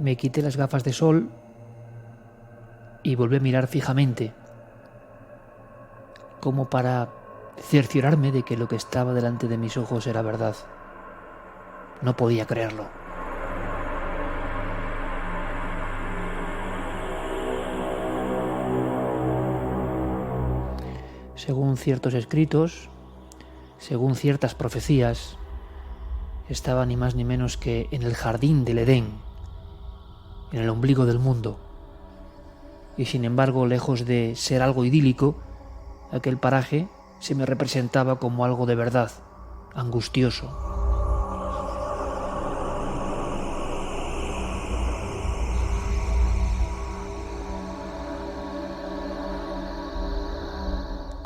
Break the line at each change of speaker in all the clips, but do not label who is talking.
Me quité las gafas de sol y volví a mirar fijamente, como para cerciorarme de que lo que estaba delante de mis ojos era verdad. No podía creerlo. Según ciertos escritos, según ciertas profecías, estaba ni más ni menos que en el jardín del Edén, en el ombligo del mundo. Y sin embargo, lejos de ser algo idílico, aquel paraje se me representaba como algo de verdad, angustioso.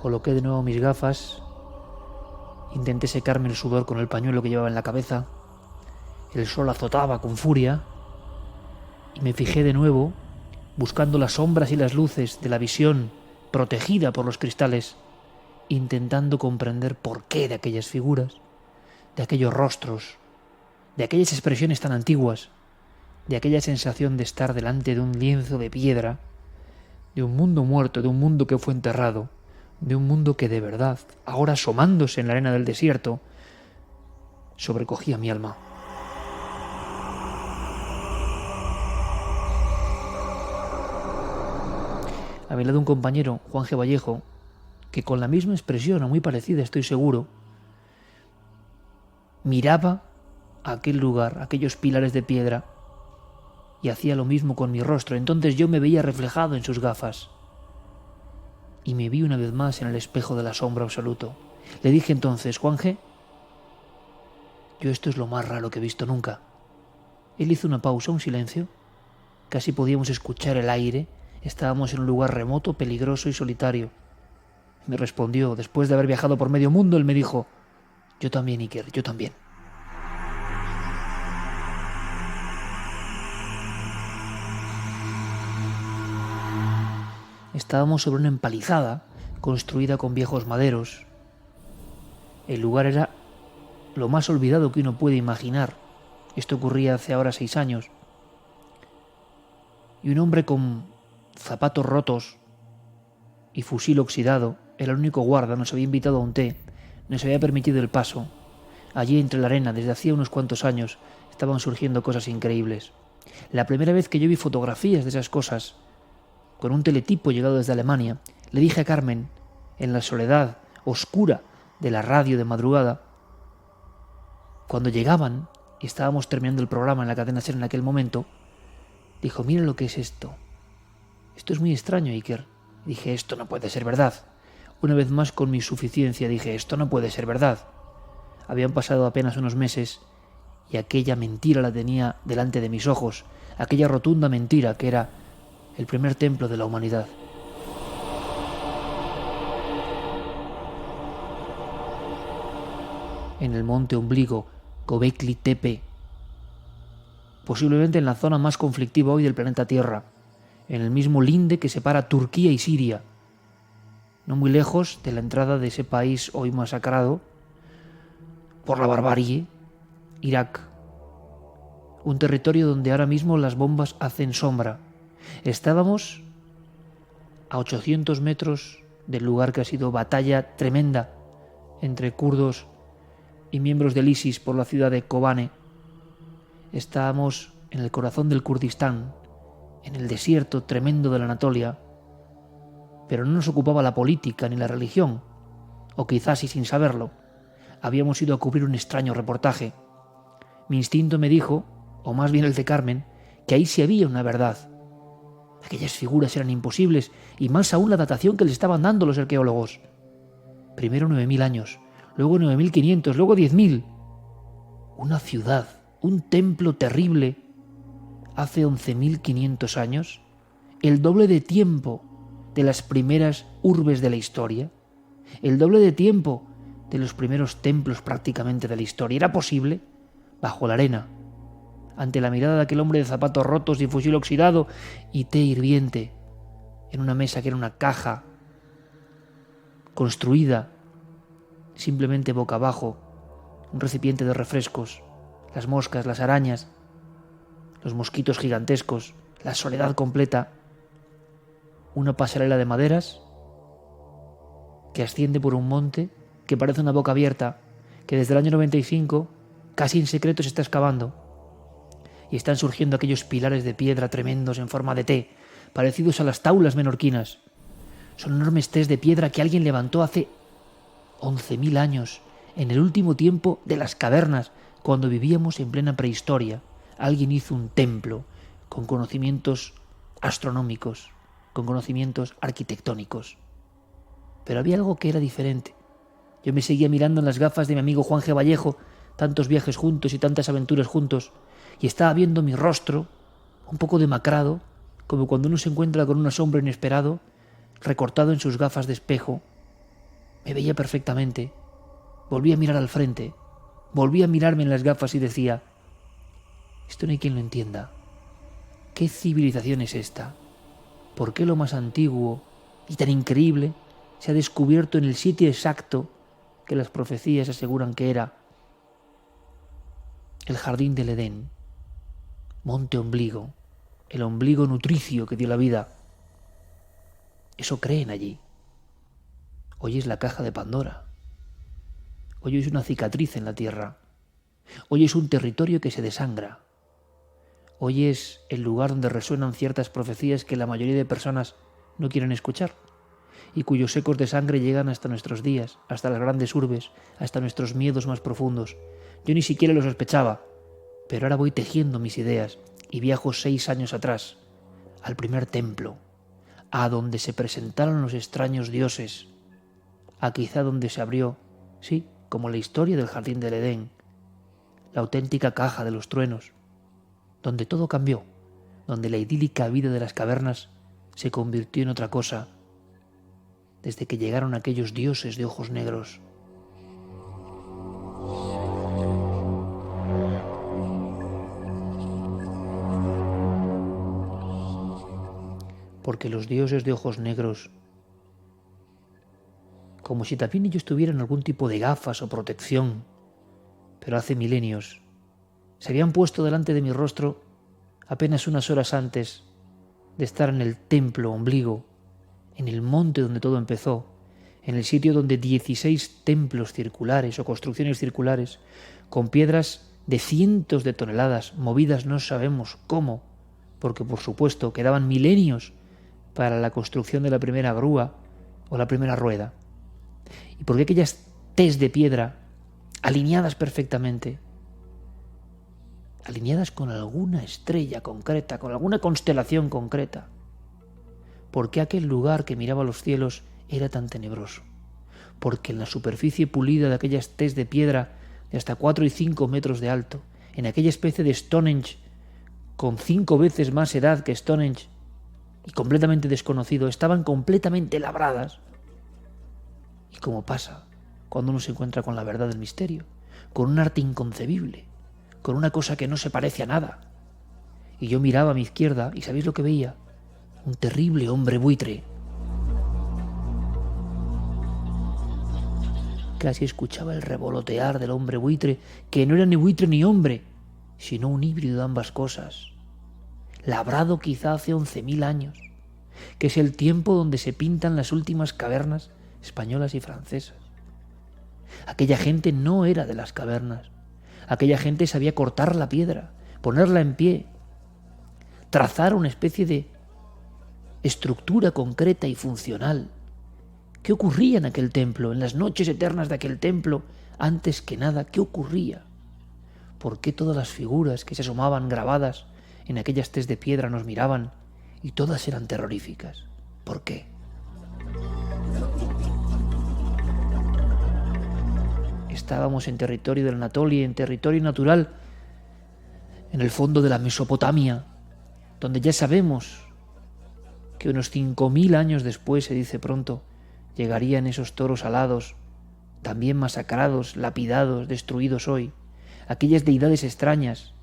Coloqué de nuevo mis gafas, intenté secarme el sudor con el pañuelo que llevaba en la cabeza. El sol azotaba con furia y me fijé de nuevo, buscando las sombras y las luces de la visión protegida por los cristales, intentando comprender por qué de aquellas figuras, de aquellos rostros, de aquellas expresiones tan antiguas, de aquella sensación de estar delante de un lienzo de piedra, de un mundo muerto, de un mundo que fue enterrado, de un mundo que de verdad, ahora asomándose en la arena del desierto, sobrecogía mi alma. A mi lado un compañero, Juan G. Vallejo, que con la misma expresión, o muy parecida, estoy seguro, miraba a aquel lugar, aquellos pilares de piedra, y hacía lo mismo con mi rostro. Entonces yo me veía reflejado en sus gafas. Y me vi una vez más en el espejo del asombro absoluto. Le dije entonces: Juan G., yo esto es lo más raro que he visto nunca. Él hizo una pausa, un silencio. Casi podíamos escuchar el aire. Estábamos en un lugar remoto, peligroso y solitario. Me respondió, después de haber viajado por medio mundo, él me dijo: yo también, Iker, yo también. Estábamos sobre una empalizada construida con viejos maderos. El lugar era lo más olvidado que uno puede imaginar. Esto ocurría hace ahora 6 años. Y un hombre con zapatos rotos y fusil oxidado, era el único guarda, nos había invitado a un té, nos había permitido el paso. Allí entre la arena, desde hacía unos cuantos años, estaban surgiendo cosas increíbles. La primera vez que yo vi fotografías de esas cosas, con un teletipo llegado desde Alemania, le dije a Carmen, en la soledad oscura de la radio de madrugada, cuando llegaban y estábamos terminando el programa en la cadena SER en aquel momento, dijo: mira lo que es esto. Esto es muy extraño, Iker. Dije: esto no puede ser verdad. Una vez más, con mi suficiencia, dije: esto no puede ser verdad. Habían pasado apenas unos meses y aquella mentira la tenía delante de mis ojos, aquella rotunda mentira que era el primer templo de la humanidad. En el monte ombligo, Göbekli Tepe, posiblemente en la zona más conflictiva hoy del planeta Tierra, en el mismo linde que separa Turquía y Siria, no muy lejos de la entrada de ese país hoy masacrado por la barbarie, Irak. Un territorio donde ahora mismo las bombas hacen sombra. Estábamos a 800 metros del lugar que ha sido batalla tremenda entre kurdos y miembros del ISIS por la ciudad de Kobane. Estábamos en el corazón del Kurdistán, en el desierto tremendo de la Anatolia, pero no nos ocupaba la política ni la religión, o quizás y sin saberlo, habíamos ido a cubrir un extraño reportaje. Mi instinto me dijo, o más bien el de Carmen, que ahí sí había una verdad. Aquellas figuras eran imposibles, y más aún la datación que les estaban dando los arqueólogos. Primero 9.000 años, luego 9.500, luego 10.000. Una ciudad, un templo terrible, hace 11.500 años, el doble de tiempo de las primeras urbes de la historia, el doble de tiempo de los primeros templos prácticamente de la historia. ¿Era posible? Bajo la arena, ante la mirada de aquel hombre de zapatos rotos y fusil oxidado y té hirviente, en una mesa que era una caja construida simplemente boca abajo, un recipiente de refrescos, las moscas, las arañas, los mosquitos gigantescos, la soledad completa, una pasarela de maderas que asciende por un monte que parece una boca abierta, que desde el año 95, casi en secreto, se está excavando. Y están surgiendo aquellos pilares de piedra tremendos en forma de T, parecidos a las taulas menorquinas. Son enormes Ts de piedra que alguien levantó hace 11.000 años, en el último tiempo de las cavernas, cuando vivíamos en plena prehistoria. Alguien hizo un templo con conocimientos astronómicos, con conocimientos arquitectónicos. Pero había algo que era diferente. Yo me seguía mirando en las gafas de mi amigo Juan G. Vallejo, tantos viajes juntos y tantas aventuras juntos, y estaba viendo mi rostro, un poco demacrado, como cuando uno se encuentra con un asombro inesperado, recortado en sus gafas de espejo. Me veía perfectamente. Volví a mirar al frente, volví a mirarme en las gafas y decía: esto no hay quien lo entienda. ¿Qué civilización es esta? ¿Por qué lo más antiguo y tan increíble se ha descubierto en el sitio exacto que las profecías aseguran que era el jardín del Edén, monte ombligo, el ombligo nutricio que dio la vida? Eso creen allí. Hoy es la caja de Pandora. Hoy es una cicatriz en la tierra. Hoy es un territorio que se desangra. Hoy es el lugar donde resuenan ciertas profecías que la mayoría de personas no quieren escuchar y cuyos ecos de sangre llegan hasta nuestros días, hasta las grandes urbes, hasta nuestros miedos más profundos. Yo ni siquiera lo sospechaba, pero ahora voy tejiendo mis ideas y viajo 6 años atrás, al primer templo, a donde se presentaron los extraños dioses, a quizá donde se abrió, sí, como la historia del jardín del Edén, la auténtica caja de los truenos, donde todo cambió, donde la idílica vida de las cavernas se convirtió en otra cosa, desde que llegaron aquellos dioses de ojos negros. Porque los dioses de ojos negros, como si también ellos tuvieran algún tipo de gafas o protección, pero hace milenios, se habían puesto delante de mi rostro apenas unas horas antes de estar en el templo ombligo, en el monte donde todo empezó, en el sitio donde 16 templos circulares o construcciones circulares, con piedras de cientos de toneladas, movidas no sabemos cómo, porque por supuesto quedaban milenios para la construcción de la primera grúa o la primera rueda. Y porque aquellas Ts de piedra, alineadas perfectamente, alineadas con alguna estrella concreta, con alguna constelación concreta. ¿Por qué aquel lugar que miraba los cielos era tan tenebroso? Porque en la superficie pulida de aquellas Ts de piedra de hasta 4 y 5 metros de alto, en aquella especie de Stonehenge con 5 veces más edad que Stonehenge y completamente desconocido, estaban completamente labradas. Y como pasa cuando uno se encuentra con la verdad del misterio, con un arte inconcebible, con una cosa que no se parece a nada. Y yo miraba a mi izquierda y ¿sabéis lo que veía? Un terrible hombre buitre. Casi escuchaba el revolotear del hombre buitre, que no era ni buitre ni hombre, sino un híbrido de ambas cosas, labrado quizá hace 11.000 años, que es el tiempo donde se pintan las últimas cavernas españolas y francesas. Aquella gente no era de las cavernas. Aquella gente sabía cortar la piedra, ponerla en pie, trazar una especie de estructura concreta y funcional. ¿Qué ocurría en aquel templo, en las noches eternas de aquel templo? Antes que nada, ¿qué ocurría? ¿Por qué todas las figuras que se asomaban grabadas en aquellas Ts de piedra nos miraban y todas eran terroríficas? ¿Por qué? Estábamos en territorio de la Anatolia, en territorio natural, en el fondo de la Mesopotamia, donde ya sabemos que unos 5.000 años después, se dice pronto, llegarían esos toros alados, también masacrados, lapidados, destruidos hoy, aquellas deidades extrañas,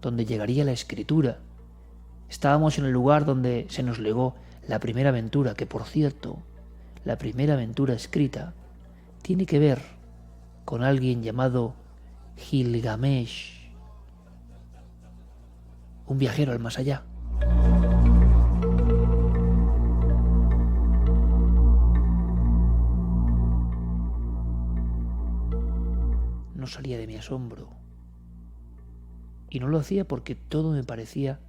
donde llegaría la escritura. Estábamos en el lugar donde se nos legó la primera aventura, que por cierto, la primera aventura escrita tiene que ver con alguien llamado Gilgamesh, un viajero al más allá. No salía de mi asombro. Y no lo hacía porque todo me parecía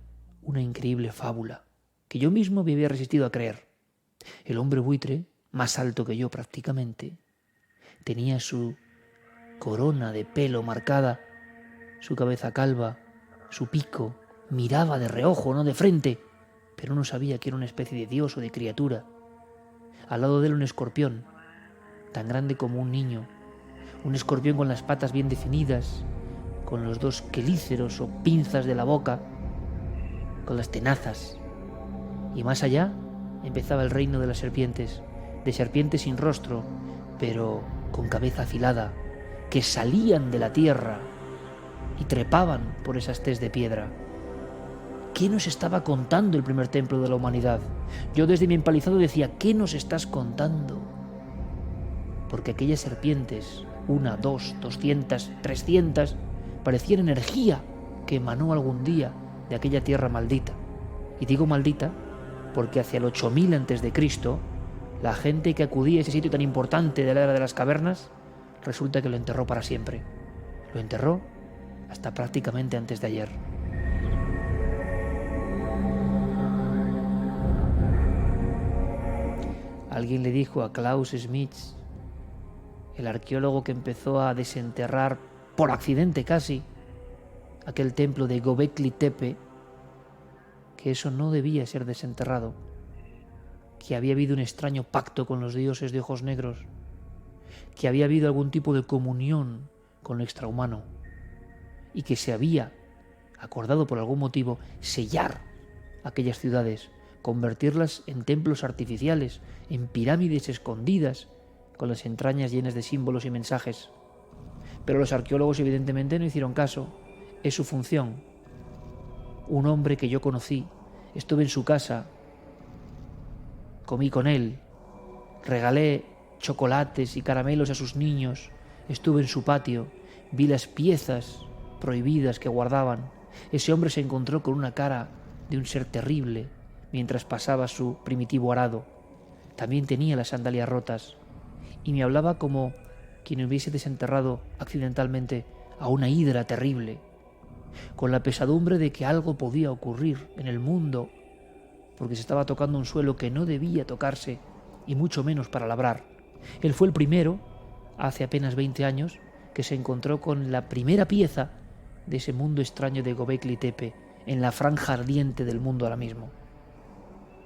una increíble fábula, que yo mismo me había resistido a creer. El hombre buitre, más alto que yo prácticamente, tenía su corona de pelo marcada, su cabeza calva, su pico, miraba de reojo, no de frente, pero no sabía que era una especie de dios o de criatura. Al lado de él un escorpión, tan grande como un niño, un escorpión con las patas bien definidas, con los dos quelíceros o pinzas de la boca, con las tenazas. Y más allá empezaba el reino de serpientes sin rostro, pero con cabeza afilada, que salían de la tierra y trepaban por esas tes de piedra. ¿Qué nos estaba contando el primer templo de la humanidad? Yo desde mi empalizado decía, ¿qué nos estás contando? Porque aquellas serpientes, 1, 2, 200, 300, parecían energía que emanó algún día de aquella tierra maldita. Y digo maldita porque hacia el 8000 a.C., la gente que acudía a ese sitio tan importante de la era de las cavernas, resulta que lo enterró para siempre. Lo enterró hasta prácticamente antes de ayer. Alguien le dijo a Klaus Schmidt, el arqueólogo que empezó a desenterrar por accidente casi aquel templo de Göbekli Tepe, que eso no debía ser desenterrado, que había habido un extraño pacto con los dioses de ojos negros, que había habido algún tipo de comunión con lo extrahumano y que se había acordado por algún motivo sellar aquellas ciudades, convertirlas en templos artificiales, en pirámides escondidas, con las entrañas llenas de símbolos y mensajes. Pero los arqueólogos evidentemente no hicieron caso. Es su función. Un hombre que yo conocí, estuve en su casa, comí con él, regalé chocolates y caramelos a sus niños, estuve en su patio, vi las piezas prohibidas que guardaban. Ese hombre se encontró con una cara de un ser terrible mientras pasaba su primitivo arado. También tenía las sandalias rotas y me hablaba como quien hubiese desenterrado accidentalmente a una hidra terrible, con la pesadumbre de que algo podía ocurrir en el mundo porque se estaba tocando un suelo que no debía tocarse y mucho menos para labrar. Él fue el primero, hace apenas 20 años, que se encontró con la primera pieza de ese mundo extraño de Göbekli Tepe, en la franja ardiente del mundo ahora mismo.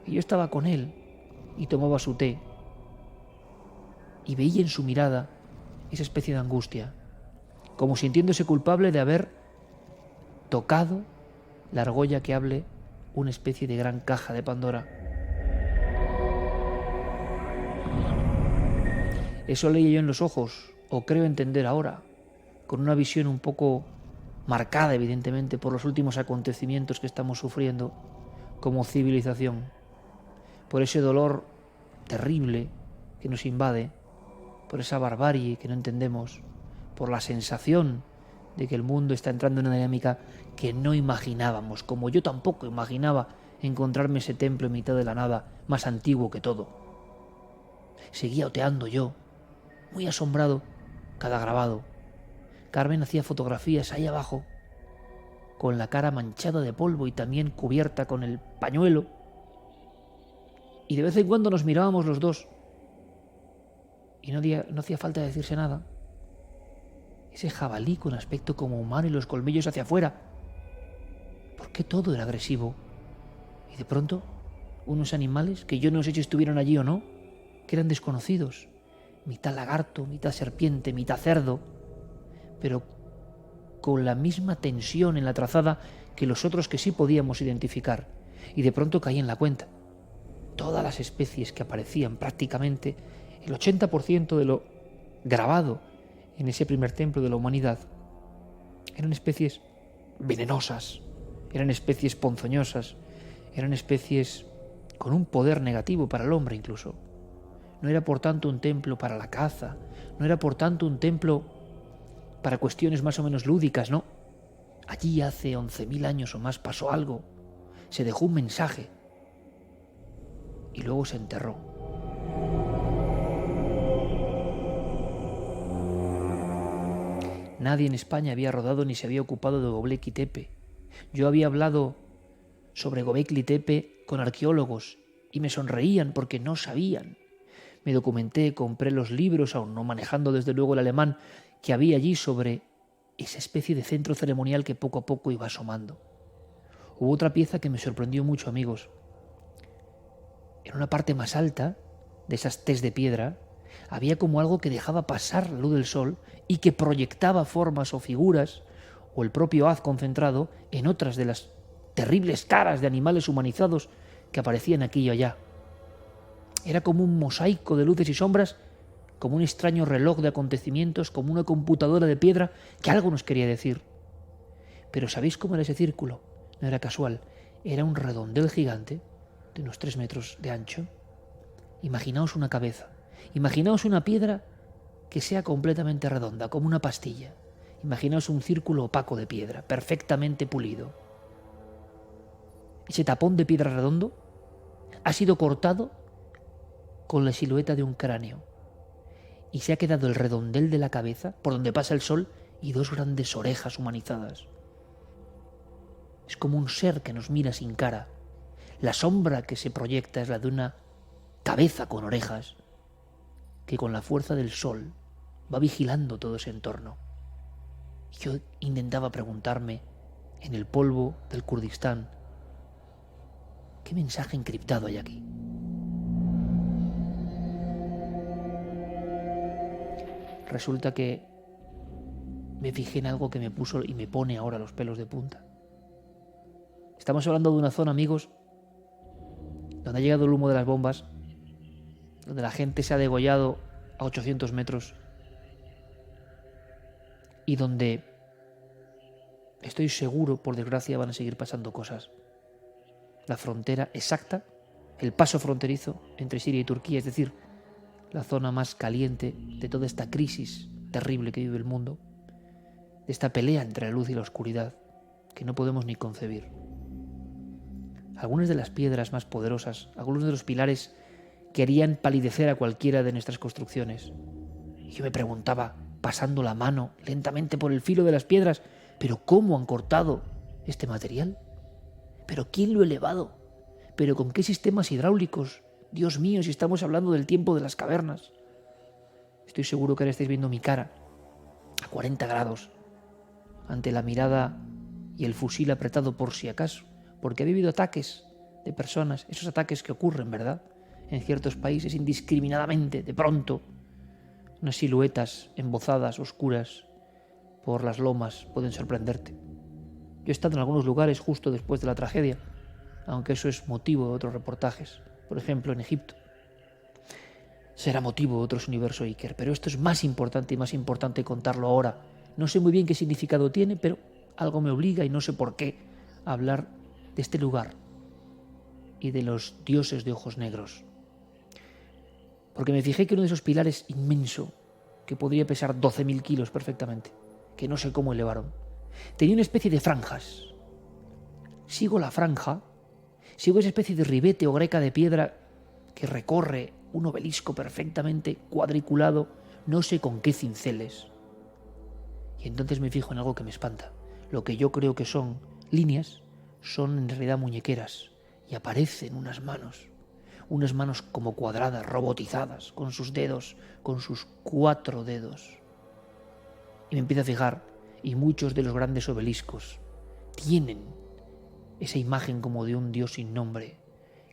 Y yo estaba con él y tomaba su té y veía en su mirada esa especie de angustia, como sintiéndose culpable de haber tocado la argolla que hable una especie de gran caja de Pandora. Eso leía yo en los ojos, o creo entender ahora, con una visión un poco marcada evidentemente por los últimos acontecimientos que estamos sufriendo como civilización, por ese dolor terrible que nos invade, por esa barbarie que no entendemos, por la sensación de que el mundo está entrando en una dinámica que no imaginábamos, como yo tampoco imaginaba encontrarme ese templo en mitad de la nada, más antiguo que todo. Seguía oteando yo, muy asombrado, cada grabado. Carmen hacía fotografías ahí abajo, con la cara manchada de polvo y también cubierta con el pañuelo, y de vez en cuando nos mirábamos los dos, y no hacía falta decirse nada. Ese jabalí con aspecto como humano y los colmillos hacia afuera. ¿Por qué todo era agresivo? Y de pronto, unos animales que yo no sé si estuvieron allí o no, que eran desconocidos, mitad lagarto, mitad serpiente, mitad cerdo, pero con la misma tensión en la trazada que los otros que sí podíamos identificar. Y de pronto caí en la cuenta. Todas las especies que aparecían, prácticamente el 80% de lo grabado en ese primer templo de la humanidad, eran especies venenosas, eran especies ponzoñosas, eran especies con un poder negativo para el hombre incluso. No era por tanto un templo para la caza, no era por tanto un templo para cuestiones más o menos lúdicas, no. Allí hace 11.000 años o más pasó algo, se dejó un mensaje y luego se enterró. Nadie en España había rodado ni se había ocupado de Göbekli Tepe. Yo había hablado sobre Göbekli Tepe con arqueólogos y me sonreían porque no sabían. Me documenté, compré los libros, aún no manejando desde luego el alemán, que había allí sobre esa especie de centro ceremonial que poco a poco iba asomando. Hubo otra pieza que me sorprendió mucho, amigos. En una parte más alta de esas tés de piedra había como algo que dejaba pasar la luz del sol y que proyectaba formas o figuras o el propio haz concentrado en otras de las terribles caras de animales humanizados que aparecían aquí y allá. Era como un mosaico de luces y sombras, como un extraño reloj de acontecimientos, como una computadora de piedra que algo nos quería decir. Pero ¿sabéis cómo era ese círculo? No era casual, era un redondel gigante de unos 3 metros de ancho. Imaginaos una cabeza, imaginaos una piedra que sea completamente redonda, como una pastilla. Imaginaos un círculo opaco de piedra, perfectamente pulido. Ese tapón de piedra redondo ha sido cortado con la silueta de un cráneo y se ha quedado el redondel de la cabeza por donde pasa el sol y 2 grandes orejas humanizadas. Es como un ser que nos mira sin cara. La sombra que se proyecta es la de una cabeza con orejas que con la fuerza del sol va vigilando todo ese entorno. Yo intentaba preguntarme en el polvo del Kurdistán, ¿qué mensaje encriptado hay aquí? Resulta que me fijé en algo que me puso y me pone ahora los pelos de punta. Estamos hablando de una zona, amigos, donde ha llegado el humo de las bombas, donde la gente se ha degollado a 800 metros y donde estoy seguro, por desgracia, van a seguir pasando cosas. La frontera exacta, el paso fronterizo entre Siria y Turquía, es decir, la zona más caliente de toda esta crisis terrible que vive el mundo, de esta pelea entre la luz y la oscuridad que no podemos ni concebir. Algunas de las piedras más poderosas, algunos de los pilares que harían palidecer a cualquiera de nuestras construcciones. Y yo me preguntaba, pasando la mano lentamente por el filo de las piedras, ¿pero cómo han cortado este material? ¿Pero quién lo ha elevado? ¿Pero con qué sistemas hidráulicos? Dios mío, si estamos hablando del tiempo de las cavernas. Estoy seguro que ahora estáis viendo mi cara a 40 grados ante la mirada y el fusil apretado por si acaso, porque ha habido ataques de personas, esos ataques que ocurren, ¿verdad?, en ciertos países indiscriminadamente, de pronto, unas siluetas embozadas, oscuras, por las lomas pueden sorprenderte. Yo he estado en algunos lugares justo después de la tragedia, aunque eso es motivo de otros reportajes, por ejemplo en Egipto. Será motivo de otros Universo Iker, pero esto es más importante y más importante contarlo ahora. No sé muy bien qué significado tiene, pero algo me obliga y no sé por qué a hablar de este lugar y de los dioses de ojos negros. Porque me fijé que uno de esos pilares inmenso, que podría pesar 12.000 kilos perfectamente, que no sé cómo elevaron, tenía una especie de franjas. Sigo la franja, sigo esa especie de ribete o greca de piedra que recorre un obelisco perfectamente cuadriculado, no sé con qué cinceles. Y entonces me fijo en algo que me espanta. Lo que yo creo que son líneas son en realidad muñequeras y aparecen unas manos como cuadradas, robotizadas, con sus dedos, con sus 4 dedos. Y me empiezo a fijar, y muchos de los grandes obeliscos tienen esa imagen como de un dios sin nombre,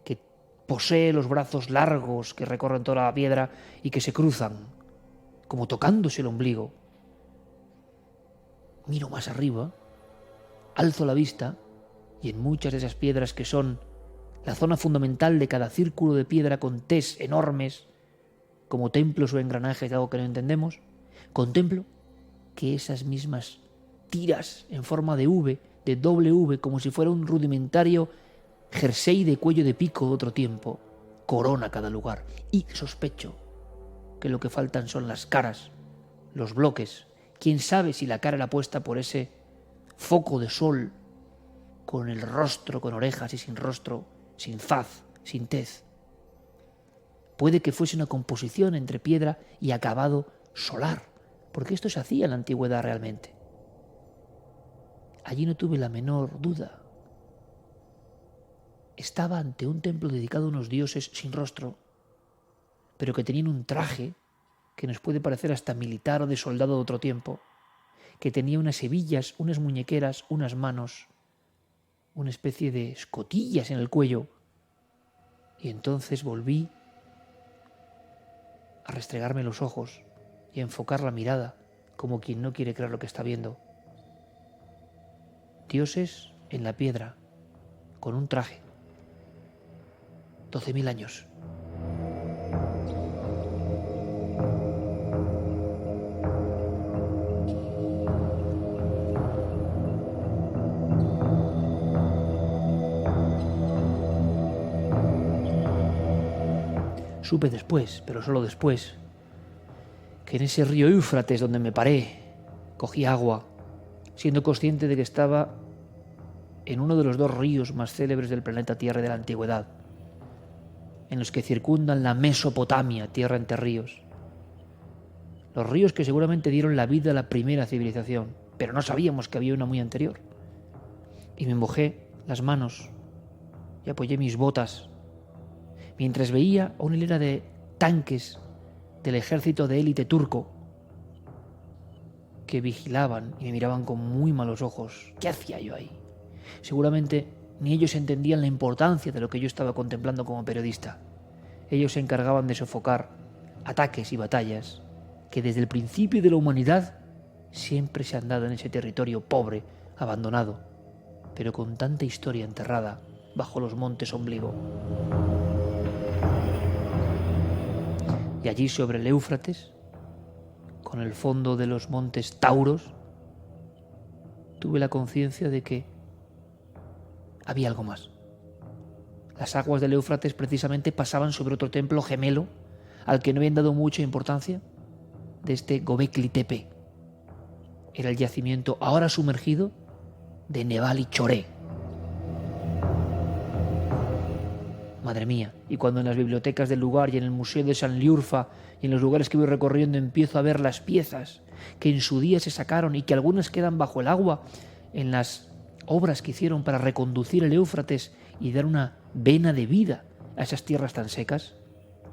que posee los brazos largos que recorren toda la piedra y que se cruzan, como tocándose el ombligo. Miro más arriba, alzo la vista, y en muchas de esas piedras que son la zona fundamental de cada círculo de piedra con tés enormes, como templos o engranajes de algo que no entendemos, contemplo que esas mismas tiras en forma de V, de doble V, como si fuera un rudimentario jersey de cuello de pico de otro tiempo, corona cada lugar. Y sospecho que lo que faltan son las caras, los bloques. Quién sabe si la cara era puesta por ese foco de sol, con el rostro, con orejas y sin rostro, sin faz, sin tez. Puede que fuese una composición entre piedra y acabado solar, porque esto se hacía en la antigüedad realmente. Allí no tuve la menor duda. Estaba ante un templo dedicado a unos dioses sin rostro, pero que tenían un traje que nos puede parecer hasta militar o de soldado de otro tiempo, que tenía unas hebillas, unas muñequeras, unas manos, una especie de escotillas en el cuello. Y entonces volví a restregarme los ojos y a enfocar la mirada como quien no quiere creer lo que está viendo. Dioses en la piedra, con un traje. 12.000 años. Supe después, pero solo después, que en ese río Éufrates donde me paré, cogí agua, siendo consciente de que estaba en uno de los 2 ríos más célebres del planeta Tierra de la antigüedad, en los que circundan la Mesopotamia, tierra entre ríos. Los ríos que seguramente dieron la vida a la primera civilización, pero no sabíamos que había una muy anterior. Y me mojé las manos y apoyé mis botas mientras veía una hilera de tanques del ejército de élite turco que vigilaban y me miraban con muy malos ojos. ¿Qué hacía yo ahí? Seguramente ni ellos entendían la importancia de lo que yo estaba contemplando como periodista. Ellos se encargaban de sofocar ataques y batallas que desde el principio de la humanidad siempre se han dado en ese territorio pobre, abandonado, pero con tanta historia enterrada bajo los montes ombligo. Y allí sobre el Éufrates, con el fondo de los montes Tauros, tuve la conciencia de que había algo más. Las aguas del Éufrates precisamente pasaban sobre otro templo gemelo al que no habían dado mucha importancia, de este Göbekli Tepe. Era el yacimiento ahora sumergido de Nebali Choré. Madre mía, y cuando en las bibliotecas del lugar y en el Museo de Sanliurfa y en los lugares que voy recorriendo empiezo a ver las piezas que en su día se sacaron y que algunas quedan bajo el agua en las obras que hicieron para reconducir el Éufrates y dar una vena de vida a esas tierras tan secas,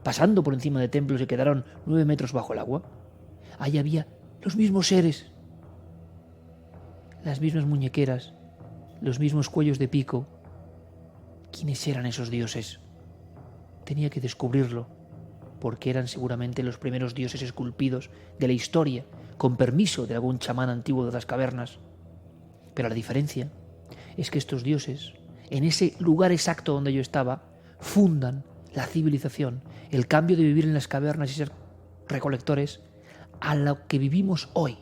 pasando por encima de templos que quedaron 9 metros bajo el agua, ahí había los mismos seres, las mismas muñequeras, los mismos cuellos de pico. ¿Quiénes eran esos dioses? Tenía que descubrirlo, porque eran seguramente los primeros dioses esculpidos de la historia, con permiso de algún chamán antiguo de las cavernas. Pero la diferencia es que estos dioses, en ese lugar exacto donde yo estaba, fundan la civilización, el cambio de vivir en las cavernas y ser recolectores a lo que vivimos hoy.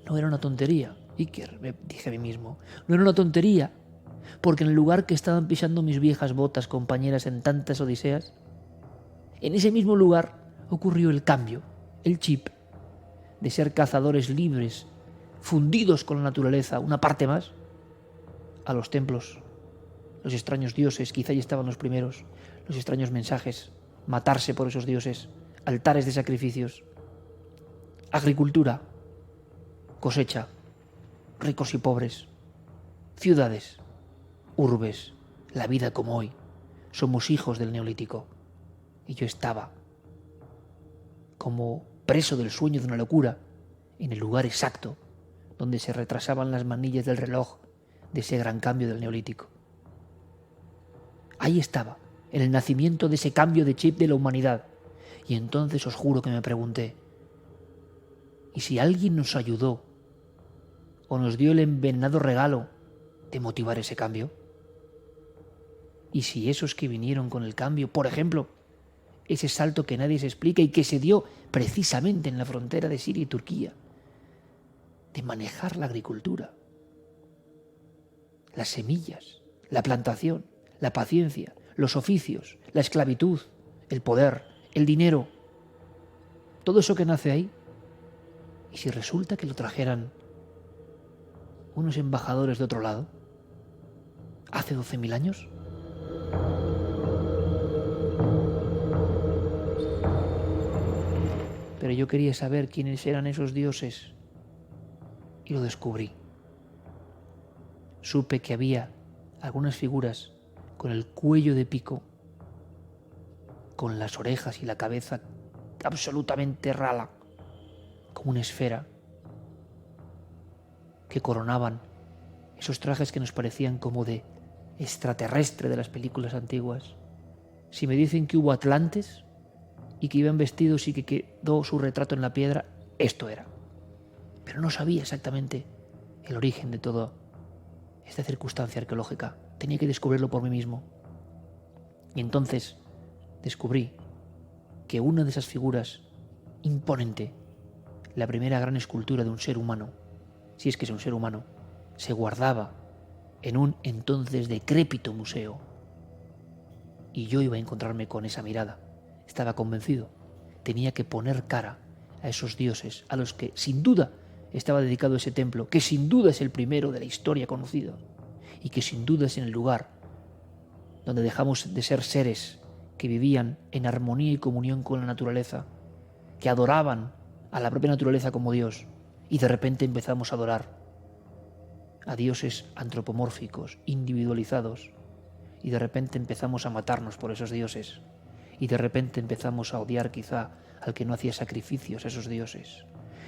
No era una tontería, Iker, me dije a mí mismo, no era una tontería, porque en el lugar que estaban pisando mis viejas botas compañeras en tantas odiseas, en ese mismo lugar ocurrió el cambio, el chip, de ser cazadores libres, fundidos con la naturaleza, una parte más, a los templos, los extraños dioses, quizá ya estaban los primeros, los extraños mensajes, matarse por esos dioses, altares de sacrificios, agricultura, cosecha, ricos y pobres, ciudades, urbes, la vida como hoy. Somos hijos del Neolítico. Y yo estaba como preso del sueño de una locura en el lugar exacto donde se retrasaban las manillas del reloj de ese gran cambio del Neolítico. Ahí estaba, en el nacimiento de ese cambio de chip de la humanidad. Y entonces os juro que me pregunté, ¿y si alguien nos ayudó o nos dio el envenenado regalo de motivar ese cambio? ¿Y si esos que vinieron con el cambio, por ejemplo, ese salto que nadie se explica y que se dio precisamente en la frontera de Siria y Turquía, de manejar la agricultura, las semillas, la plantación, la paciencia, los oficios, la esclavitud, el poder, el dinero, todo eso que nace ahí? ¿Y si resulta que lo trajeran unos embajadores de otro lado, hace 12.000 años. Pero yo quería saber quiénes eran esos dioses y lo descubrí. Supe que había algunas figuras con el cuello de pico, con las orejas y la cabeza absolutamente rala, como una esfera, que coronaban esos trajes que nos parecían como de extraterrestre de las películas antiguas. Si me dicen que hubo atlantes y que iban vestidos y que quedó su retrato en la piedra, esto era. Pero no sabía exactamente el origen de toda esta circunstancia arqueológica. Tenía que descubrirlo por mí mismo. Y entonces descubrí que una de esas figuras imponente, la primera gran escultura de un ser humano, si es que es un ser humano, se guardaba en un entonces decrépito museo. Y yo iba a encontrarme con esa mirada. Estaba convencido. Tenía que poner cara a esos dioses a los que sin duda estaba dedicado ese templo, que sin duda es el primero de la historia conocido y que sin duda es en el lugar donde dejamos de ser seres que vivían en armonía y comunión con la naturaleza, que adoraban a la propia naturaleza como Dios, y de repente empezamos a adorar a dioses antropomórficos, individualizados, y de repente empezamos a matarnos por esos dioses, y de repente empezamos a odiar quizá al que no hacía sacrificios a esos dioses,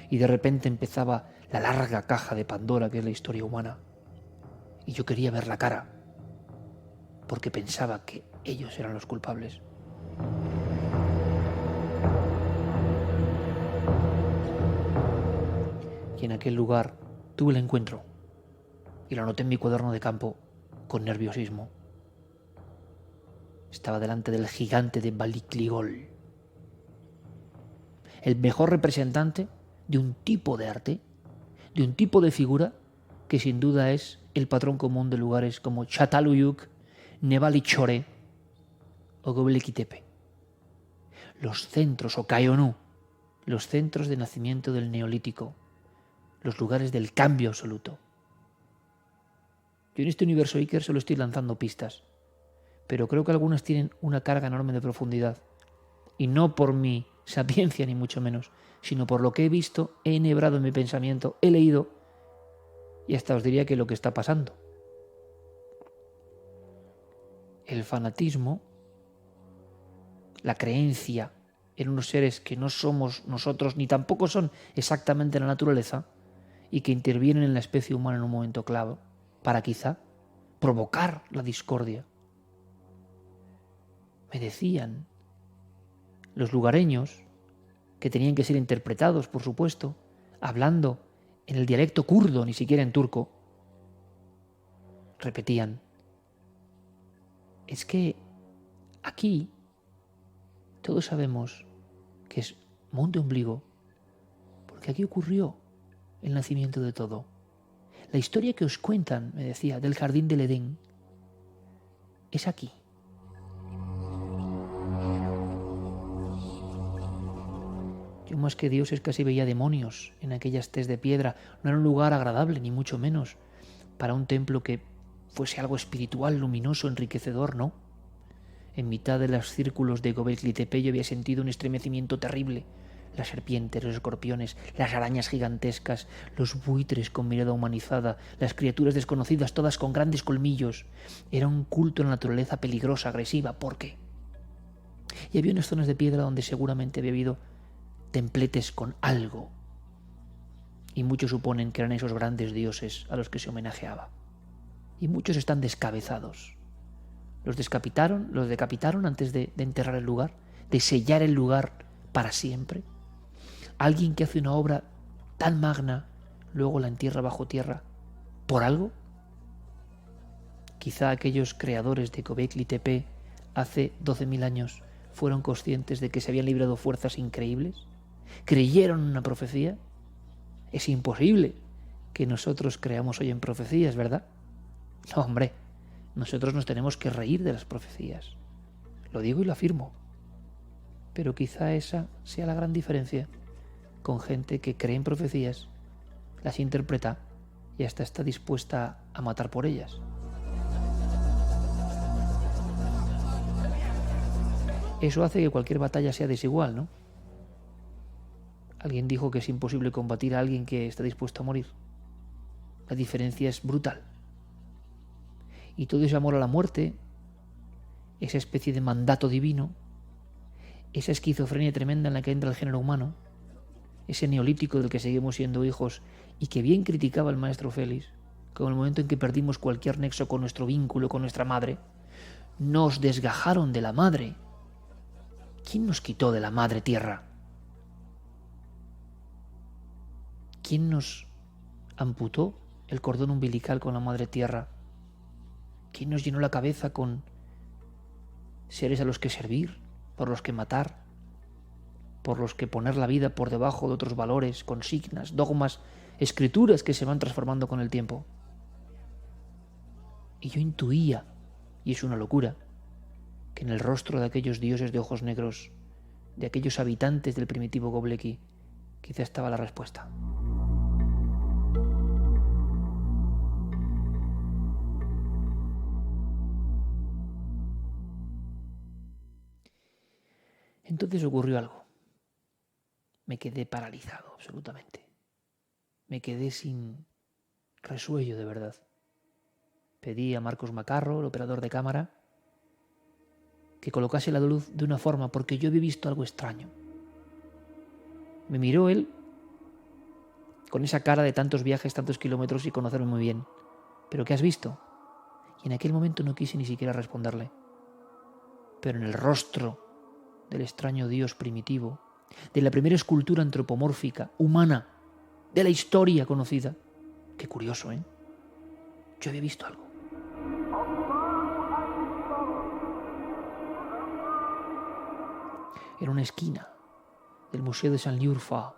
y de repente empezaba la larga caja de Pandora que es la historia humana, y yo quería ver la cara, porque pensaba que ellos eran los culpables. Y en aquel lugar tuve el encuentro, y lo anoté en mi cuaderno de campo con nerviosismo. Estaba delante del gigante de Balikligol, el mejor representante de un tipo de arte, de un tipo de figura que sin duda es el patrón común de lugares como Çatalhöyük, Nebali Chore o Göbekli Tepe. Los centros, o Kayonú, los centros de nacimiento del Neolítico, los lugares del cambio absoluto. Yo en este universo Iker solo estoy lanzando pistas, pero creo que algunas tienen una carga enorme de profundidad. Y no por mi sapiencia ni mucho menos, sino por lo que he visto, he enhebrado en mi pensamiento, he leído y hasta os diría que lo que está pasando. El fanatismo, la creencia en unos seres que no somos nosotros ni tampoco son exactamente la naturaleza y que intervienen en la especie humana en un momento clave para quizá provocar la discordia. Me decían los lugareños, que tenían que ser interpretados, por supuesto, hablando en el dialecto kurdo, ni siquiera en turco, repetían: es que aquí todos sabemos que es monte ombligo, porque aquí ocurrió el nacimiento de todo. La historia que os cuentan, me decía, del jardín del Edén, es aquí. Yo más que dioses casi veía demonios en aquellas tes de piedra. No era un lugar agradable, ni mucho menos, para un templo que fuese algo espiritual, luminoso, enriquecedor, ¿no? En mitad de los círculos de Göbekli Tepe yo había sentido un estremecimiento terrible. Las serpientes, los escorpiones, las arañas gigantescas, los buitres con mirada humanizada, las criaturas desconocidas, todas con grandes colmillos. Era un culto a la naturaleza peligrosa, agresiva. ¿Por qué? Y había unas zonas de piedra donde seguramente había habido templetes con algo. Y muchos suponen que eran esos grandes dioses a los que se homenajeaba. Y muchos están descabezados. Los decapitaron antes de enterrar el lugar, de sellar el lugar para siempre. Alguien que hace una obra tan magna, luego la entierra bajo tierra, ¿por algo? Quizá aquellos creadores de Göbekli Tepe hace 12.000 años fueron conscientes de que se habían librado fuerzas increíbles. ¿Creyeron en una profecía? Es imposible que nosotros creamos hoy en profecías, ¿verdad? No, hombre, nosotros nos tenemos que reír de las profecías. Lo digo y lo afirmo. Pero quizá esa sea la gran diferencia con gente que cree en profecías, las interpreta y hasta está dispuesta a matar por ellas. Eso hace que cualquier batalla sea desigual, ¿no? Alguien dijo que es imposible combatir a alguien que está dispuesto a morir. La diferencia es brutal. Y todo ese amor a la muerte, esa especie de mandato divino, esa esquizofrenia tremenda en la que entra el género humano, ese neolítico del que seguimos siendo hijos y que bien criticaba el maestro Félix, como el momento en que perdimos cualquier nexo con nuestro vínculo con nuestra madre, nos desgajaron de la madre. ¿Quién nos quitó de la madre tierra? ¿Quién nos amputó el cordón umbilical con la madre tierra? ¿Quién nos llenó la cabeza con seres a los que servir, por los que matar, por los que poner la vida por debajo de otros valores, consignas, dogmas, escrituras que se van transformando con el tiempo? Y yo intuía, y es una locura, que en el rostro de aquellos dioses de ojos negros, de aquellos habitantes del primitivo Göbekli, quizá estaba la respuesta. Entonces ocurrió algo. Me quedé paralizado, absolutamente. Me quedé sin resuello, de verdad. Pedí a Marcos Macarro, el operador de cámara, que colocase la luz de una forma, porque yo había visto algo extraño. Me miró él con esa cara de tantos viajes, tantos kilómetros y conocerme muy bien. ¿Pero qué has visto? Y en aquel momento no quise ni siquiera responderle. Pero en el rostro del extraño dios primitivo, de la primera escultura antropomórfica, humana, de la historia conocida. Qué curioso, ¿eh? Yo había visto algo. Era una esquina del Museo de Saint-Liurfa,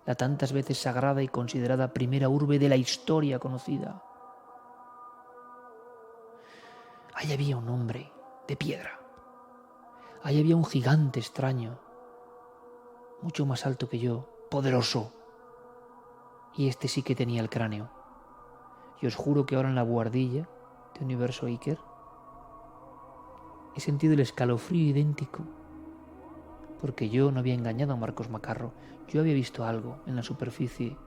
la tantas veces sagrada y considerada primera urbe de la historia conocida. Ahí había un hombre de piedra. Ahí había un gigante extraño, mucho más alto que yo, poderoso. Y este sí que tenía el cráneo. Y os juro que ahora en la buhardilla de Universo Iker he sentido el escalofrío idéntico, porque yo no había engañado a Marcos Macarro. Yo había visto algo en la superficie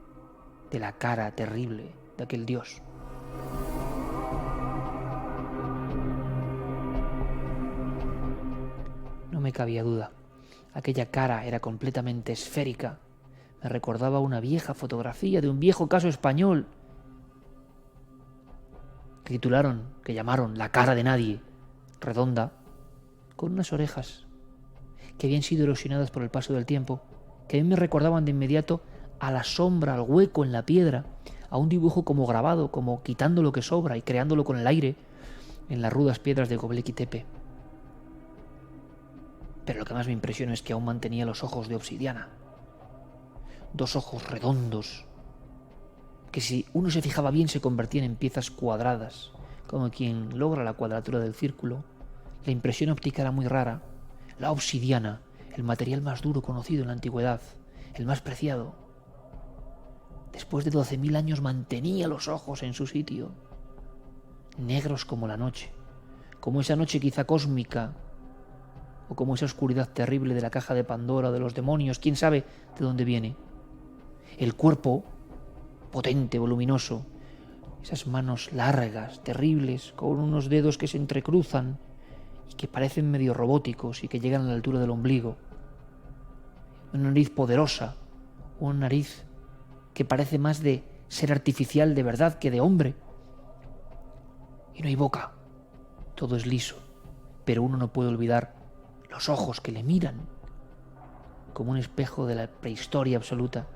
de la cara terrible de aquel dios. No me cabía duda. Aquella cara era completamente esférica. Me recordaba una vieja fotografía de un viejo caso español que titularon, que llamaron La cara de nadie, redonda, con unas orejas que habían sido erosionadas por el paso del tiempo, que a mí me recordaban de inmediato a la sombra, al hueco en la piedra, a un dibujo como grabado, como quitando lo que sobra y creándolo con el aire en las rudas piedras de Göbekli Tepe. Pero lo que más me impresionó es que aún mantenía los ojos de obsidiana. Dos ojos redondos, que si uno se fijaba bien se convertían en piezas cuadradas, como quien logra la cuadratura del círculo. La impresión óptica era muy rara. La obsidiana, el material más duro conocido en la antigüedad, el más preciado. Después de 12.000 años mantenía los ojos en su sitio, negros como la noche, como esa noche quizá cósmica, o como esa oscuridad terrible de la caja de Pandora o de los demonios, quién sabe de dónde viene. El cuerpo, potente, voluminoso, esas manos largas, terribles, con unos dedos que se entrecruzan y que parecen medio robóticos y que llegan a la altura del ombligo. Una nariz poderosa, una nariz que parece más de ser artificial de verdad que de hombre. Y no hay boca, todo es liso, pero uno no puede olvidar los ojos que le miran como un espejo de la prehistoria absoluta.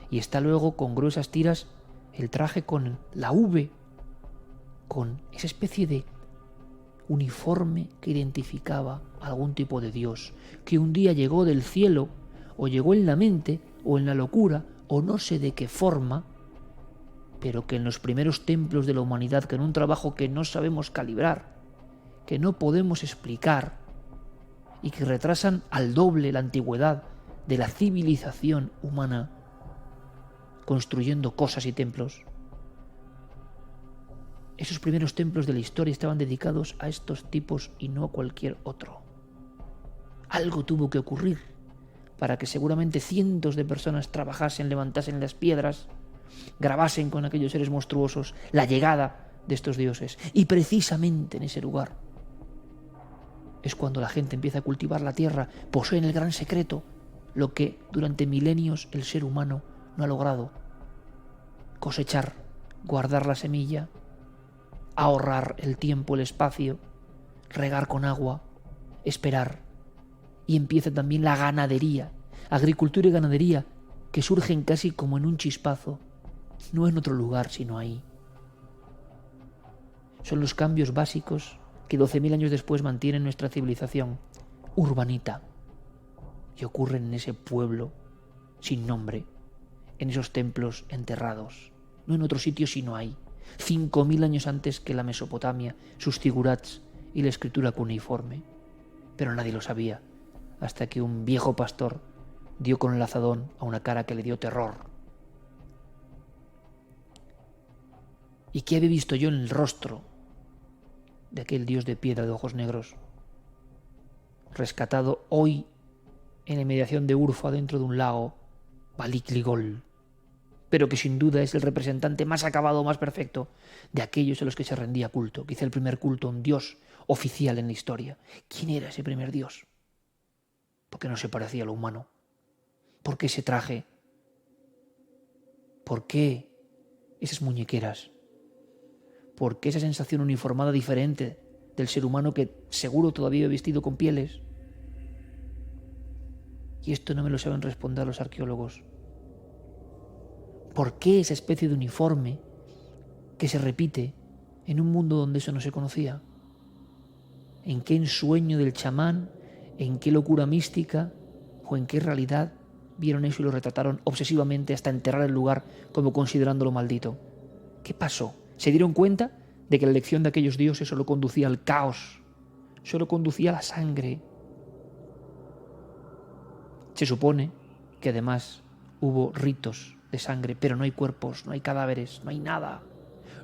Y está luego con gruesas tiras el traje con la V, con esa especie de uniforme que identificaba algún tipo de dios, que un día llegó del cielo, o llegó en la mente, o en la locura, o no sé de qué forma, pero que en los primeros templos de la humanidad, que en un trabajo que no sabemos calibrar, que no podemos explicar, y que retrasan al doble la antigüedad de la civilización humana, construyendo cosas y templos. Esos primeros templos de la historia estaban dedicados a estos tipos y no a cualquier otro. Algo tuvo que ocurrir para que seguramente cientos de personas trabajasen, levantasen las piedras, grabasen con aquellos seres monstruosos la llegada de estos dioses. Y precisamente en ese lugar es cuando la gente empieza a cultivar la tierra, poseen el gran secreto, lo que durante milenios el ser humano no ha logrado: cosechar, guardar la semilla, ahorrar el tiempo, el espacio, regar con agua, esperar. Y empieza también la ganadería, agricultura y ganadería, que surgen casi como en un chispazo, no en otro lugar sino ahí. Son los cambios básicos que 12.000 años después mantienen nuestra civilización urbanita, y ocurren en ese pueblo sin nombre, en esos templos enterrados, no en otro sitio sino ahí, 5.000 años antes que la Mesopotamia, sus zigurats y la escritura cuneiforme. Pero nadie lo sabía, hasta que un viejo pastor dio con el azadón a una cara que le dio terror. ¿Y qué había visto yo en el rostro de aquel dios de piedra de ojos negros, rescatado hoy en la inmediación de Urfa, dentro de un lago, Balikligol, pero que sin duda es el representante más acabado, más perfecto de aquellos a los que se rendía culto, quizá el primer culto a un dios oficial en la historia? ¿Quién era ese primer dios? ¿Por qué no se parecía a lo humano? ¿Por qué ese traje? ¿Por qué esas muñequeras? ¿Por qué esa sensación uniformada diferente del ser humano que seguro todavía he vestido con pieles? Y esto no me lo saben responder los arqueólogos. ¿Por qué esa especie de uniforme que se repite en un mundo donde eso no se conocía? ¿En qué ensueño del chamán, en qué locura mística o en qué realidad vieron eso y lo retrataron obsesivamente hasta enterrar el lugar como considerándolo maldito? ¿Qué pasó? ¿Se dieron cuenta de que la elección de aquellos dioses solo conducía al caos, solo conducía a la sangre? Se supone que además hubo ritos de sangre, pero no hay cuerpos, no hay cadáveres, no hay nada.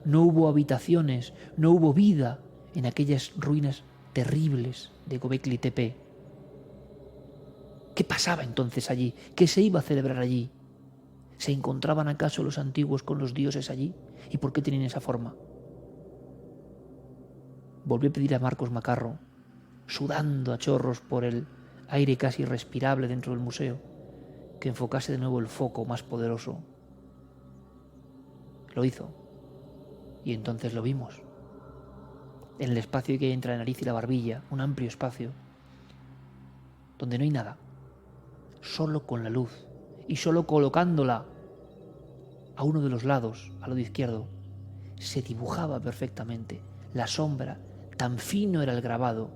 No hubo habitaciones, no hubo vida en aquellas ruinas terribles de Göbekli Tepe. ¿Qué pasaba entonces allí? ¿Qué se iba a celebrar allí? ¿Se encontraban acaso los antiguos con los dioses allí? ¿Y por qué tenían esa forma? Volví a pedir a Marcos Macarro, sudando a chorros por el aire casi irrespirable dentro del museo, que enfocase de nuevo el foco más poderoso. Lo hizo, y entonces lo vimos. En el espacio que hay entre la nariz y la barbilla, un amplio espacio, donde no hay nada, solo con la luz, y solo colocándola a uno de los lados, al lado izquierdo, se dibujaba perfectamente la sombra. Tan fino era el grabado,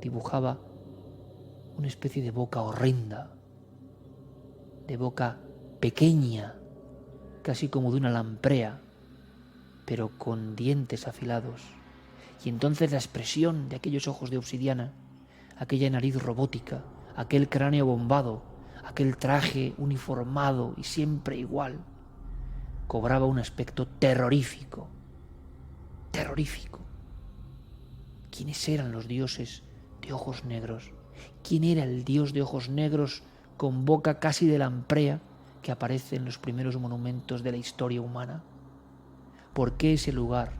dibujaba una especie de boca horrenda, de boca pequeña, casi como de una lamprea, pero con dientes afilados. Y entonces la expresión de aquellos ojos de obsidiana, aquella nariz robótica, aquel cráneo bombado, aquel traje uniformado y siempre igual, cobraba un aspecto terrorífico. Terrorífico. ¿Quiénes eran los dioses de ojos negros? ¿Quién era el dios de ojos negros con boca casi de lamprea que aparece en los primeros monumentos de la historia humana? ¿Por qué ese lugar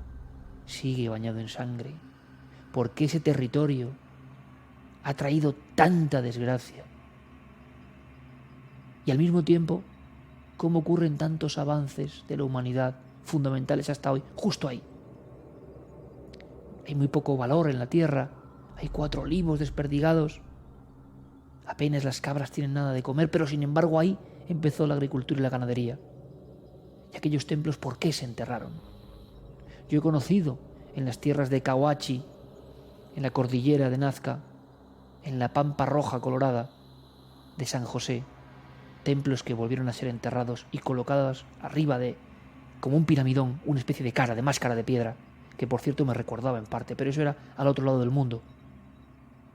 sigue bañado en sangre? ¿Por qué ese territorio ha traído tanta desgracia? Y al mismo tiempo, ¿cómo ocurren tantos avances de la humanidad fundamentales hasta hoy? Justo ahí. Hay muy poco valor en la tierra, hay 4 olivos desperdigados, apenas las cabras tienen nada de comer, pero sin embargo ahí empezó la agricultura y la ganadería. Y aquellos templos, ¿por qué se enterraron? Yo he conocido en las tierras de Cahuachi, en la cordillera de Nazca, en la Pampa Roja Colorada de San José, templos que volvieron a ser enterrados y colocados arriba de, como un piramidón, una especie de cara, de máscara de piedra, que por cierto me recordaba en parte, pero eso era al otro lado del mundo.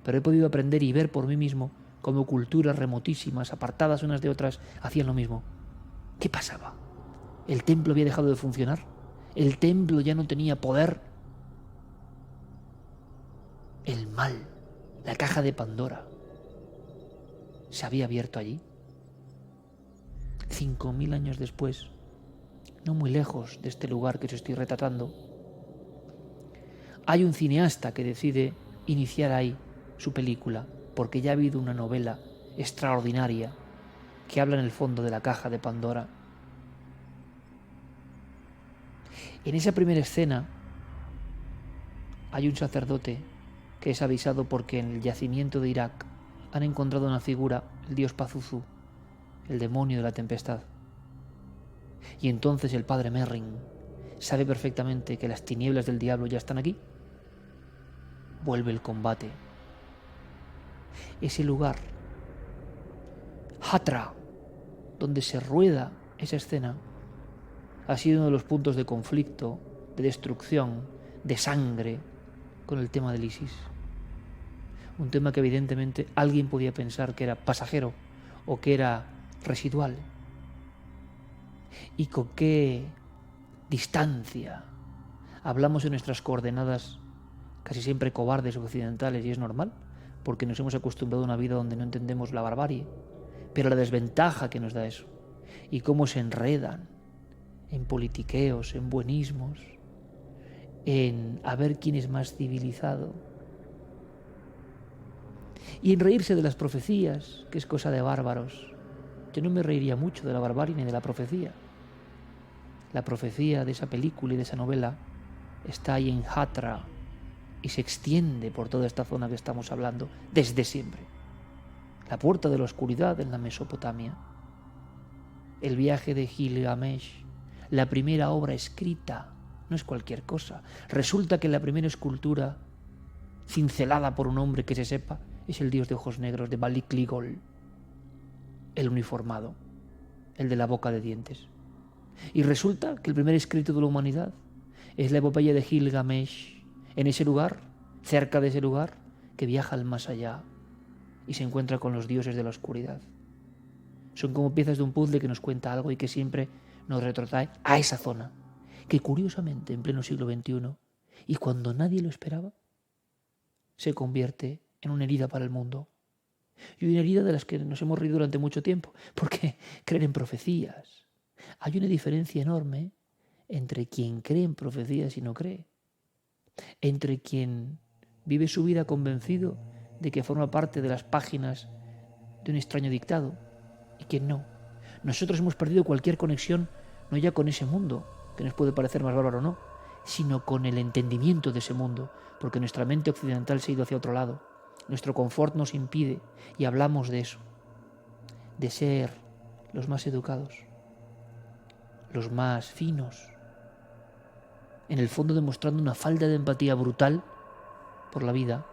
Pero he podido aprender y ver por mí mismo cómo culturas remotísimas, apartadas unas de otras, hacían lo mismo. ¿Qué pasaba? El templo había dejado de funcionar. El templo ya no tenía poder. El mal, la caja de Pandora, se había abierto allí. 5000 años después, no muy lejos de este lugar que os estoy retratando, hay un cineasta que decide iniciar ahí su película, porque ya ha habido una novela extraordinaria que habla en el fondo de la caja de Pandora. En esa primera escena hay un sacerdote que es avisado porque en el yacimiento de Irak han encontrado una figura, el dios Pazuzu, el demonio de la tempestad. Y entonces el padre Merrin sabe perfectamente que las tinieblas del diablo ya están aquí. Vuelve el combate. Ese lugar, Hatra, donde se rueda esa escena, ha sido uno de los puntos de conflicto, de destrucción, de sangre con el tema del ISIS. Un tema que evidentemente alguien podía pensar que era pasajero o que era residual. Y con qué distancia hablamos en nuestras coordenadas casi siempre cobardes occidentales, y es normal, porque nos hemos acostumbrado a una vida donde no entendemos la barbarie, pero la desventaja que nos da eso, y cómo se enredan en politiqueos, en buenismos, en a ver quién es más civilizado, y en reírse de las profecías, que es cosa de bárbaros. Yo no me reiría mucho de la barbarie ni de la profecía. La profecía de esa película y de esa novela está ahí en Hatra y se extiende por toda esta zona que estamos hablando desde siempre. La puerta de la oscuridad en la Mesopotamia. El viaje de Gilgamesh, la primera obra escrita, no es cualquier cosa. Resulta que la primera escultura cincelada por un hombre que se sepa es el dios de ojos negros de Balik Ligol, el uniformado, el de la boca de dientes. Y resulta que el primer escrito de la humanidad es la epopeya de Gilgamesh, en ese lugar, cerca de ese lugar, que viaja al más allá y se encuentra con los dioses de la oscuridad. Son como piezas de un puzzle que nos cuenta algo y que siempre nos retrotrae a esa zona, que curiosamente en pleno siglo XXI, y cuando nadie lo esperaba, se convierte en una herida para el mundo. Y una herida de las que nos hemos reído durante mucho tiempo, porque creer en profecías. Hay una diferencia enorme entre quien cree en profecías y no cree. Entre quien vive su vida convencido de que forma parte de las páginas de un extraño dictado y quien no. Nosotros hemos perdido cualquier conexión, no ya con ese mundo, que nos puede parecer más bárbaro o no, sino con el entendimiento de ese mundo, porque nuestra mente occidental se ha ido hacia otro lado. Nuestro confort nos impide, y hablamos de eso, de ser los más educados, los más finos, en el fondo demostrando una falta de empatía brutal por la vida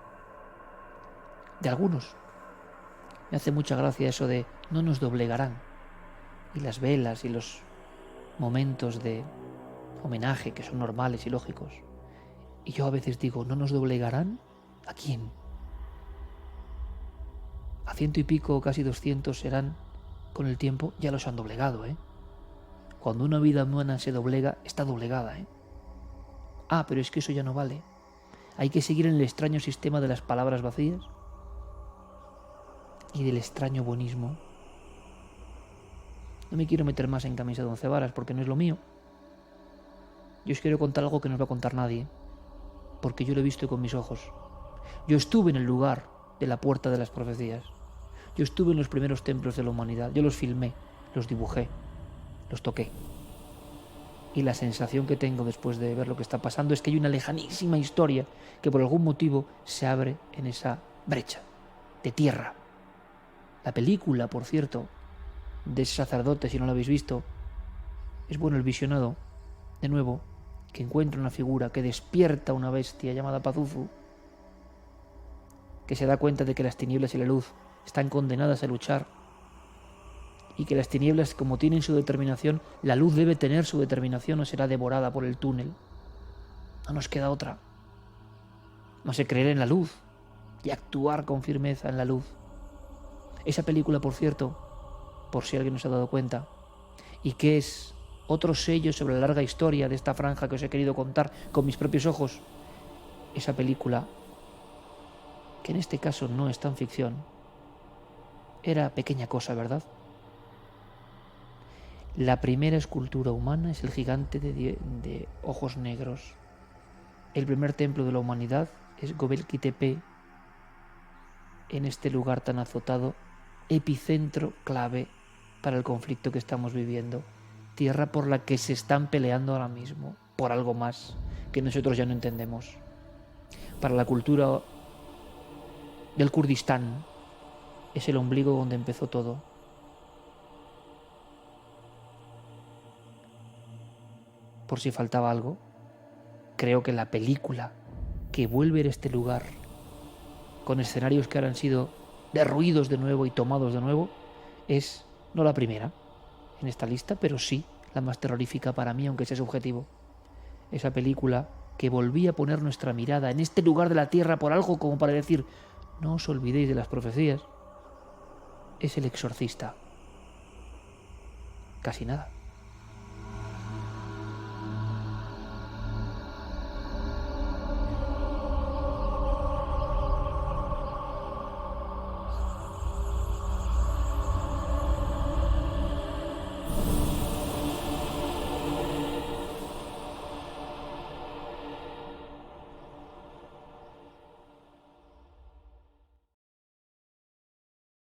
de algunos. Me hace mucha gracia eso de no nos doblegarán, y las velas y los momentos de homenaje que son normales y lógicos. Y yo a veces digo, ¿no nos doblegarán? ¿A quién? A 100 y pico, casi 200 serán con el tiempo, ya los han doblegado, ¿eh? Cuando una vida humana se doblega, está doblegada, ¿eh? Ah, pero es que eso ya no vale. Hay que seguir en el extraño sistema de las palabras vacías y del extraño buenismo. No me quiero meter más en camisa de 11 varas porque no es lo mío. Yo os quiero contar algo que no os va a contar nadie, porque yo lo he visto con mis ojos. Yo estuve en el lugar de la puerta de las profecías. Yo estuve en los primeros templos de la humanidad. Yo los filmé, los dibujé, los toqué. Y la sensación que tengo después de ver lo que está pasando es que hay una lejanísima historia que por algún motivo se abre en esa brecha de tierra. La película, por cierto, de ese sacerdote, si no lo habéis visto, es bueno el visionado, de nuevo, que encuentra una figura que despierta una bestia llamada Pazuzu, que se da cuenta de que las tinieblas y la luz están condenadas a luchar y que las tinieblas, como tienen su determinación, la luz debe tener su determinación o será devorada por el túnel. No nos queda otra. No sé, creer en la luz y actuar con firmeza en la luz. Esa película, por cierto, por si alguien no se ha dado cuenta, y que es otro sello sobre la larga historia de esta franja que os he querido contar con mis propios ojos. Esa película, que en este caso no es tan ficción, era pequeña cosa, ¿verdad? La primera escultura humana es el gigante de ojos negros. El primer templo de la humanidad es Göbekli Tepe, en este lugar tan azotado, epicentro clave para el conflicto que estamos viviendo. Tierra por la que se están peleando ahora mismo, por algo más que nosotros ya no entendemos. Para la cultura del Kurdistán es el ombligo donde empezó todo. Por si faltaba algo, creo que la película que vuelve a este lugar, con escenarios que ahora han sido derruidos de nuevo y tomados de nuevo, es no la primera en esta lista, pero sí la más terrorífica para mí, aunque sea subjetivo. Esa película que volvía a poner nuestra mirada en este lugar de la tierra por algo como para decir, no os olvidéis de las profecías, es El Exorcista. Casi nada.